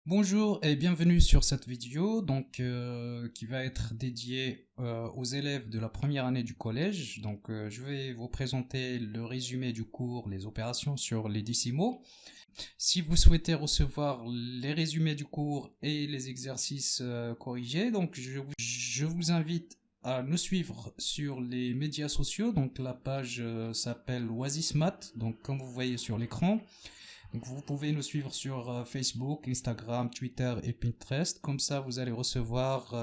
Bonjour et bienvenue sur cette vidéo qui va être dédiée aux élèves de la première année du collège. Je vais vous présenter le résumé du cours, les opérations sur les décimaux. Si vous souhaitez recevoir les résumés du cours et les exercices corrigés, je vous invite à nous suivre sur les médias sociaux. Donc la page s'appelle Oasismath, donc comme vous voyez sur l'écran. Donc vous pouvez nous suivre sur Facebook, Instagram, Twitter et Pinterest. Comme ça, vous allez recevoir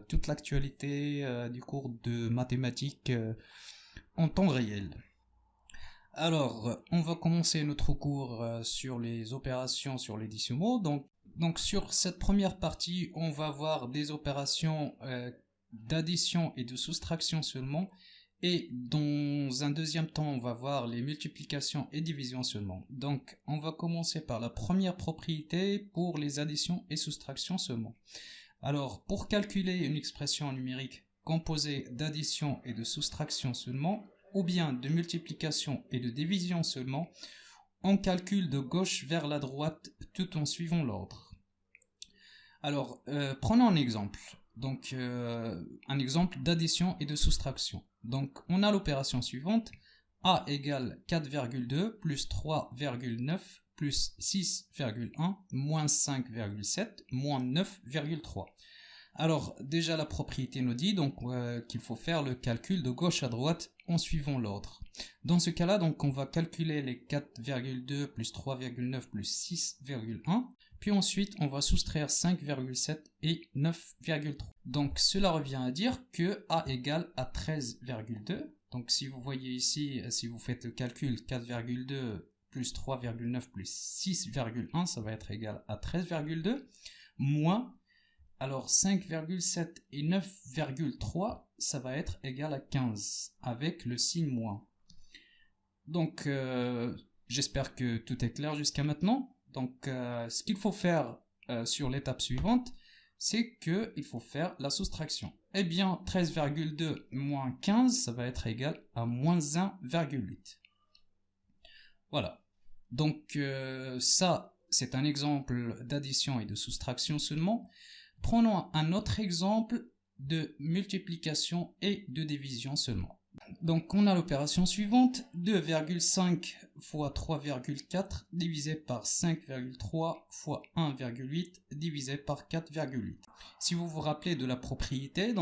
toute l'actualité du cours de mathématiques en temps réel. Alors, on va commencer notre cours sur les opérations sur les décimaux. Donc sur cette première partie, on va voir des opérations d'addition et de soustraction seulement. Et dans un deuxième temps, on va voir les multiplications et divisions seulement. Donc, on va commencer par la première propriété pour les additions et soustractions seulement. Alors, pour calculer une expression numérique composée d'addition et de soustraction seulement, ou bien de multiplication et de division seulement, on calcule de gauche vers la droite tout en suivant l'ordre. Alors, prenons un exemple. Donc, un exemple d'addition et de soustraction. Donc, on a l'opération suivante. A égale 4,2 plus 3,9 plus 6,1 moins 5,7 moins 9,3. Alors, déjà la propriété nous dit qu'il faut faire le calcul de gauche à droite en suivant l'ordre. Dans ce cas-là, on va calculer les 4,2 plus 3,9 plus 6,1. Puis ensuite, on va soustraire 5,7 et 9,3. Donc, cela revient à dire que A égale à 13,2. Donc, si vous voyez ici, si vous faites le calcul, 4,2 plus 3,9 plus 6,1, ça va être égal à 13,2. Moins, alors 5,7 et 9,3, ça va être égal à 15, avec le signe moins. Donc, j'espère que tout est clair jusqu'à maintenant. Donc, ce qu'il faut faire sur l'étape suivante, c'est qu'il faut faire la soustraction. Eh bien, 13,2 moins 15, ça va être égal à moins 1,8. Voilà. Donc, ça, c'est un exemple d'addition et de soustraction seulement. Prenons un autre exemple de multiplication et de division seulement. Donc on a l'opération suivante, 2,5 fois 3,4 divisé par 5,3 fois 1,8 divisé par 4,8. Si vous vous rappelez de la propriété,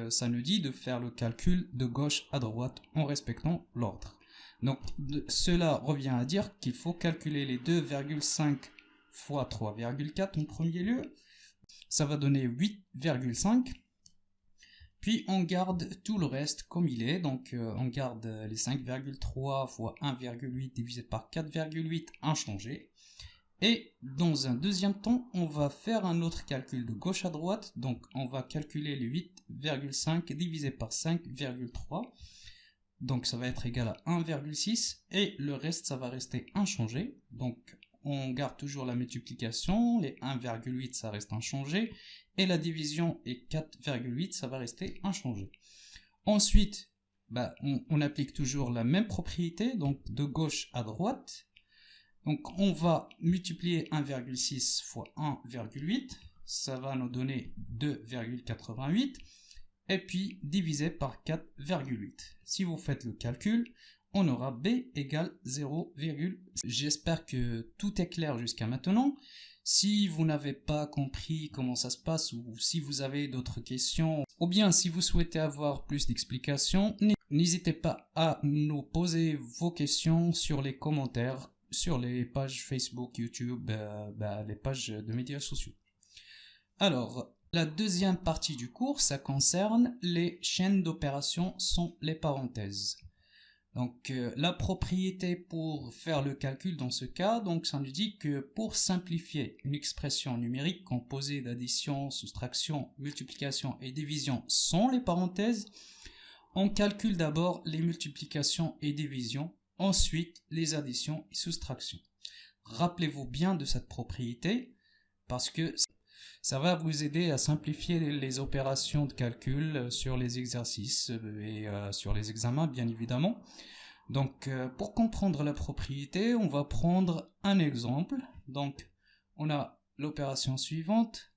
ça nous dit de faire le calcul de gauche à droite en respectant l'ordre. Donc cela revient à dire qu'il faut calculer les 2,5 fois 3,4 en premier lieu. Ça va donner 8,5. Puis on garde tout le reste comme il est, donc on garde les 5,3 fois 1,8 divisé par 4,8 inchangé. Et dans un deuxième temps, on va faire un autre calcul de gauche à droite, donc on va calculer les 8,5 divisé par 5,3. Donc ça va être égal à 1,6 et le reste ça va rester inchangé. Donc on garde toujours la multiplication, les 1,8 ça reste inchangé, et la division et 4,8 ça va rester inchangé. Ensuite, on applique toujours la même propriété, donc de gauche à droite. Donc on va multiplier 1,6 fois 1,8, ça va nous donner 2,88, et puis divisé par 4,8. Si vous faites le calcul, on aura B égale 0, j'espère que tout est clair jusqu'à maintenant. Si vous n'avez pas compris comment ça se passe ou si vous avez d'autres questions, ou bien si vous souhaitez avoir plus d'explications, n'hésitez pas à nous poser vos questions sur les commentaires, sur les pages Facebook, YouTube, les pages de médias sociaux. Alors, la deuxième partie du cours, ça concerne les chaînes d'opérations sans les parenthèses. Donc la propriété pour faire le calcul dans ce cas, ça nous dit que pour simplifier une expression numérique composée d'addition, soustraction, multiplication et division sans les parenthèses, on calcule d'abord les multiplications et divisions, ensuite les additions et soustractions. Rappelez-vous bien de cette propriété parce que Ça va vous aider à simplifier les opérations de calcul sur les exercices et sur les examens, bien évidemment. Donc, pour comprendre la propriété, on va prendre un exemple. Donc, on a l'opération suivante.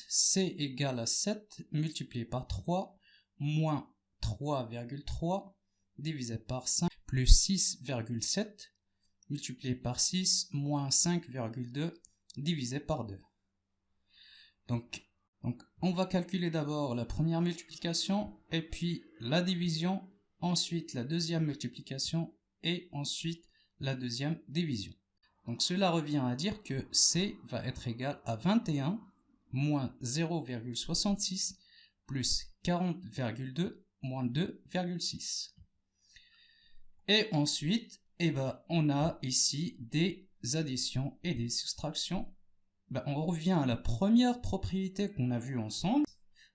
C égale à 7 multiplié par 3 moins 3,3 divisé par 5 plus 6,7 multiplié par 6 moins 5,2 divisé par 2. Donc, on va calculer d'abord la première multiplication et puis la division, ensuite la deuxième multiplication et ensuite la deuxième division. Donc cela revient à dire que C va être égal à 21 moins 0,66 plus 40,2 moins 2,6. Et ensuite, on a ici des additions et des soustractions. On revient à la première propriété qu'on a vue ensemble.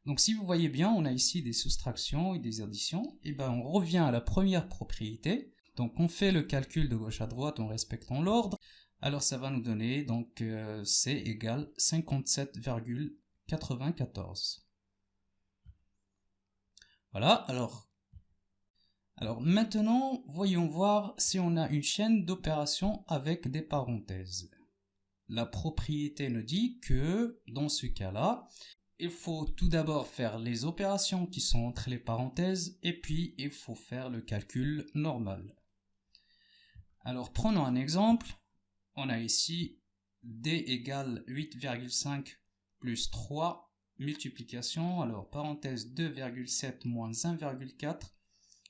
Donc si vous voyez bien, on a ici des soustractions et des additions. On revient à la première propriété. Donc on fait le calcul de gauche à droite en respectant l'ordre. Alors ça va nous donner donc C égale 57,94. Voilà, alors maintenant, voyons voir si on a une chaîne d'opérations avec des parenthèses. La propriété nous dit que dans ce cas-là, il faut tout d'abord faire les opérations qui sont entre les parenthèses et puis il faut faire le calcul normal. Alors prenons un exemple. On a ici D égale 8,5 plus 3 multiplication. Alors parenthèse 2,7 moins 1,4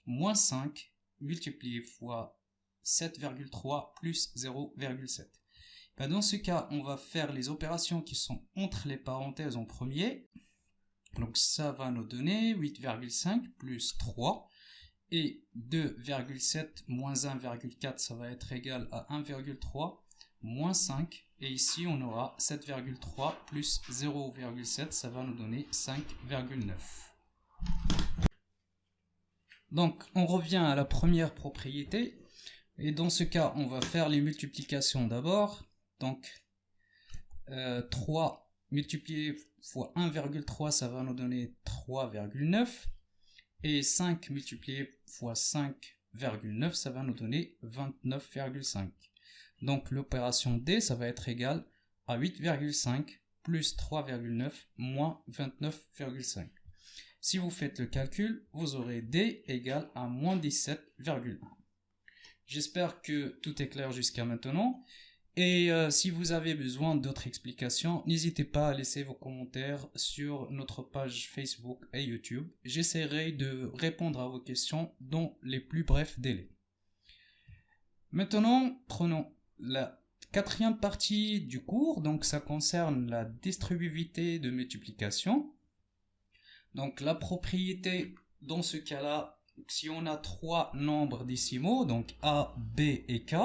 moins 5 multiplié fois 7,3 plus 0,7. Dans ce cas, on va faire les opérations qui sont entre les parenthèses en premier. Donc ça va nous donner 8,5 plus 3 et 2,7 moins 1,4, ça va être égal à 1,3 moins 5. Et ici, on aura 7,3 plus 0,7, ça va nous donner 5,9. Donc, on revient à la première propriété. Et dans ce cas, on va faire les multiplications d'abord. Donc, 3 multiplié fois 1,3, ça va nous donner 3,9. Et 5 multiplié fois 5,9, ça va nous donner 29,5. Donc, l'opération D, ça va être égal à 8,5 plus 3,9 moins 29,5. Si vous faites le calcul, vous aurez D égale à moins 17,1. J'espère que tout est clair jusqu'à maintenant. Et si vous avez besoin d'autres explications, n'hésitez pas à laisser vos commentaires sur notre page Facebook et YouTube. J'essaierai de répondre à vos questions dans les plus brefs délais. Maintenant, prenons la quatrième partie du cours. Donc ça concerne la distributivité de multiplication. Donc la propriété dans ce cas-là, si on a trois nombres décimaux, donc A, B et K,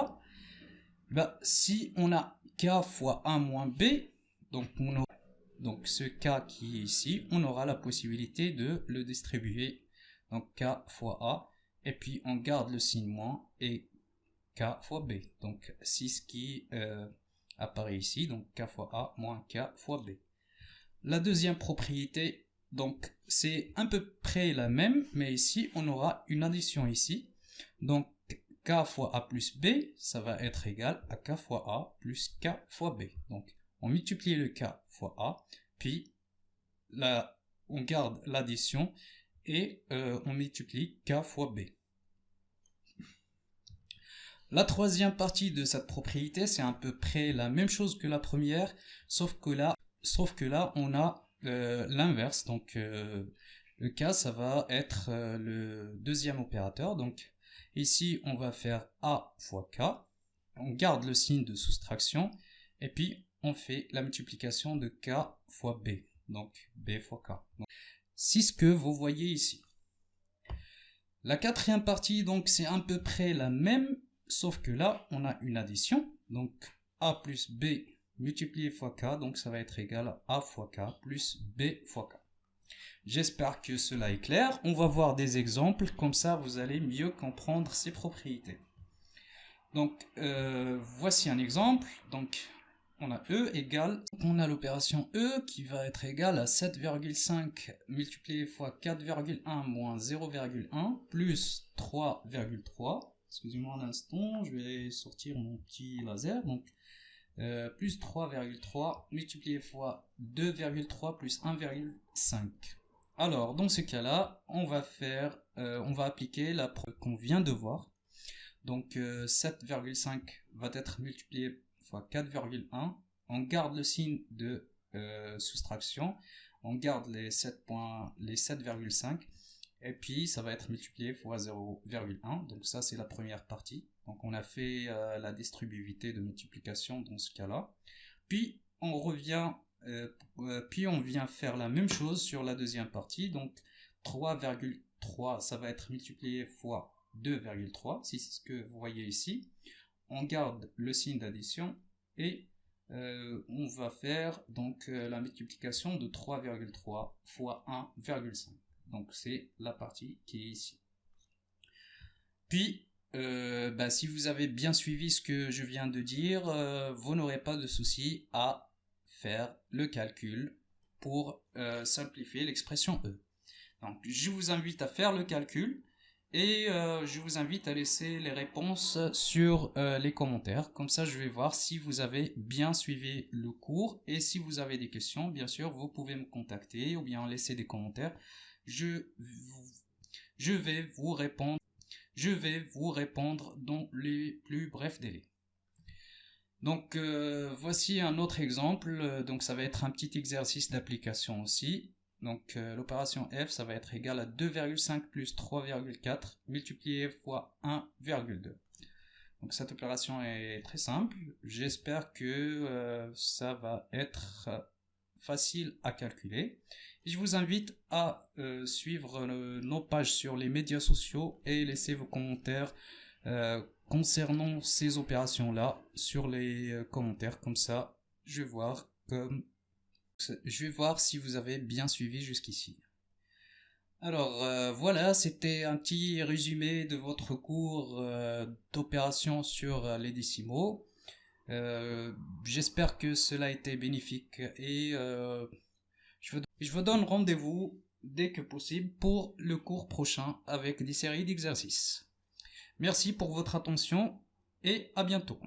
si on a K fois A moins B, donc ce K qui est ici, on aura la possibilité de le distribuer. Donc K fois A, et puis on garde le signe moins et K fois B. Donc 6 qui apparaît ici, donc K fois A moins K fois B. La deuxième propriété, donc c'est à peu près la même, mais ici on aura une addition ici. Donc K fois A plus B, ça va être égal à K fois A plus K fois B. Donc on multiplie le K fois A, puis on garde l'addition et on multiplie K fois B. La troisième partie de cette propriété, c'est à peu près la même chose que la première, sauf que là on a l'inverse. Donc le K, ça va être le deuxième opérateur. Donc ici, on va faire A fois K. On garde le signe de soustraction. Et puis, on fait la multiplication de K fois B. Donc, B fois K. C'est ce que vous voyez ici. La quatrième partie, donc, c'est à peu près la même, sauf que là, on a une addition. Donc, A plus B multiplié fois K. Donc, ça va être égal à A fois K plus B fois K. J'espère que cela est clair. On va voir des exemples, comme ça vous allez mieux comprendre ces propriétés. Donc voici un exemple. Donc on a E égale, on a l'opération E qui va être égale à 7,5 multiplié fois 4,1 moins 0,1 plus 3,3. Excusez-moi un instant, je vais sortir mon petit laser. Donc, plus 3,3 multiplié fois 2,3 plus 1,5. Alors, dans ce cas-là, on va appliquer la preuve qu'on vient de voir. Donc, 7,5 va être multiplié fois 4,1. On garde le signe de soustraction. On garde les 7,5. Et puis, ça va être multiplié fois 0,1. Donc, ça, c'est la première partie. Donc, on a fait la distributivité de multiplication dans ce cas-là. Puis, on vient faire la même chose sur la deuxième partie. Donc, 3,3, ça va être multiplié fois 2,3. Si c'est ce que vous voyez ici. On garde le signe d'addition et on va faire donc la multiplication de 3,3 fois 1,5. Donc c'est la partie qui est ici. Puis, si vous avez bien suivi ce que je viens de dire, vous n'aurez pas de souci à faire le calcul pour simplifier l'expression E. Donc je vous invite à faire le calcul et je vous invite à laisser les réponses sur les commentaires. Comme ça, je vais voir si vous avez bien suivi le cours. Et si vous avez des questions, bien sûr, vous pouvez me contacter ou bien laisser des commentaires. Je vais vous répondre dans les plus brefs délais. Donc voici un autre exemple. Donc ça va être un petit exercice d'application aussi. Donc l'opération F, ça va être égal à 2,5 plus 3,4 multiplié fois 1,2. Donc cette opération est très simple. J'espère que ça va être facile à calculer. Et je vous invite à suivre nos pages sur les médias sociaux et laisser vos commentaires concernant ces opérations-là sur les commentaires. Comme ça, je vais voir si vous avez bien suivi jusqu'ici. Alors voilà, c'était un petit résumé de votre cours d'opération sur les décimaux. J'espère que cela a été bénéfique et je vous donne rendez-vous dès que possible pour le cours prochain avec des séries d'exercices. Merci pour votre attention et à bientôt.